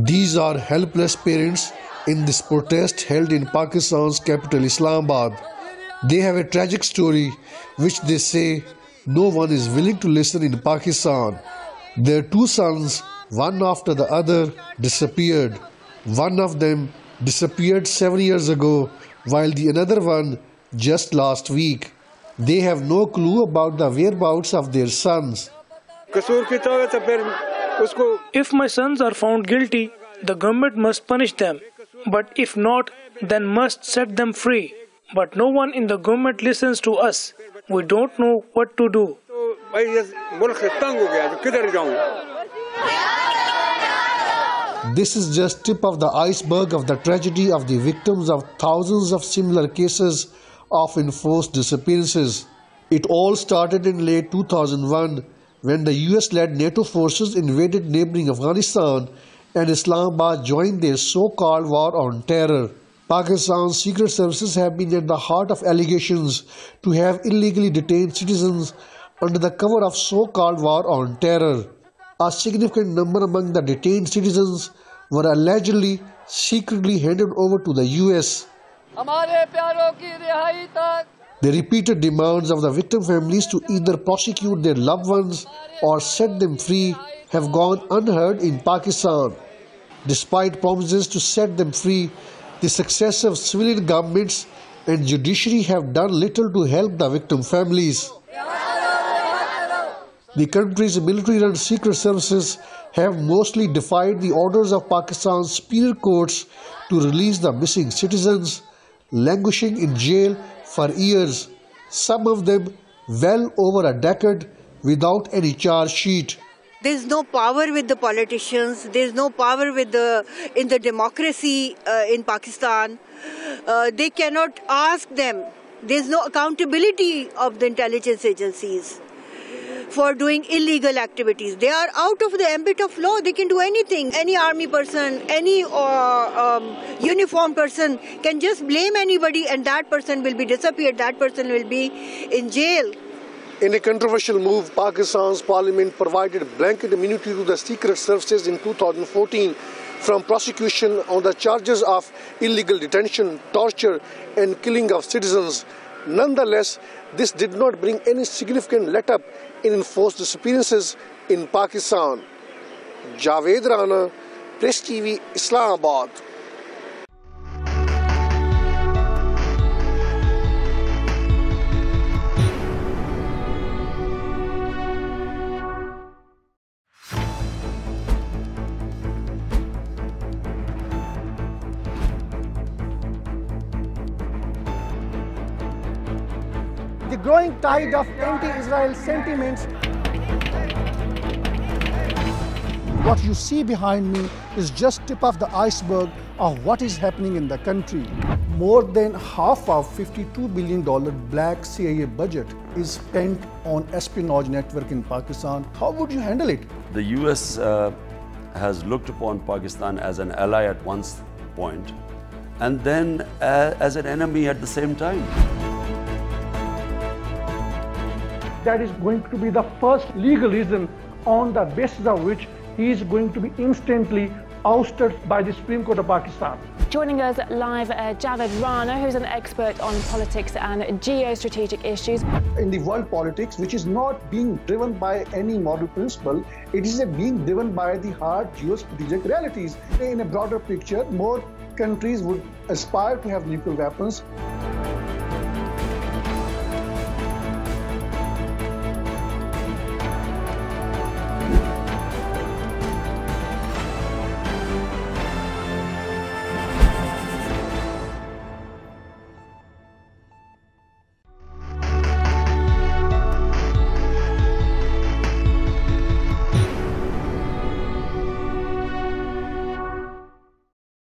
These are helpless parents in this protest held in Pakistan's capital Islamabad. They have a tragic story which they say no one is willing to listen in Pakistan. Their two sons, one after the other, disappeared. One of them disappeared 7 years ago, while the another one just last week. They have no clue about the whereabouts of their sons. If my sons are found guilty, the government must punish them. But if not, then must set them free. But no one in the government listens to us. We don't know what to do. This is just tip of the iceberg of the tragedy of the victims of thousands of similar cases of enforced disappearances. It all started in late 2001 when the US-led NATO forces invaded neighboring Afghanistan and Islamabad joined their so-called war on terror. Pakistan's secret services have been at the heart of allegations to have illegally detained citizens under the cover of so-called war on terror. A significant number among the detained citizens were allegedly secretly handed over to the US. The repeated demands of the victim families to either prosecute their loved ones or set them free have gone unheard in Pakistan. Despite promises to set them free, the successive civilian governments and judiciary have done little to help the victim families. The country's military-run secret services have mostly defied the orders of Pakistan's superior courts to release the missing citizens, languishing in jail for years, some of them well over a decade without any charge sheet. There's no power with the politicians. There's no power in the democracy in Pakistan. They cannot ask them. There's no accountability of the intelligence agencies for doing illegal activities. They are out of the ambit of law. They can do anything. Any army person, any uniformed person can just blame anybody and that person will be disappeared. That person will be in jail. In a controversial move, Pakistan's parliament provided blanket immunity to the secret services in 2014 from prosecution on the charges of illegal detention, torture and killing of citizens. Nonetheless, this did not bring any significant let-up in enforced disappearances in Pakistan. Javed Rana, Press TV, Islamabad. The growing tide of anti-Israel sentiments. What you see behind me is just tip of the iceberg of what is happening in the country. More than half of $52 billion black CIA budget is spent on espionage network in Pakistan. How would you handle it? The US has looked upon Pakistan as an ally at one point and then as an enemy at the same time. That is going to be the first legal reason on the basis of which he is going to be instantly ousted by the Supreme Court of Pakistan. Joining us live, Javed Rana, who's an expert on politics and geo-strategic issues. In the world politics, which is not being driven by any moral principle, it is being driven by the hard geo-strategic realities. In a broader picture, more countries would aspire to have nuclear weapons.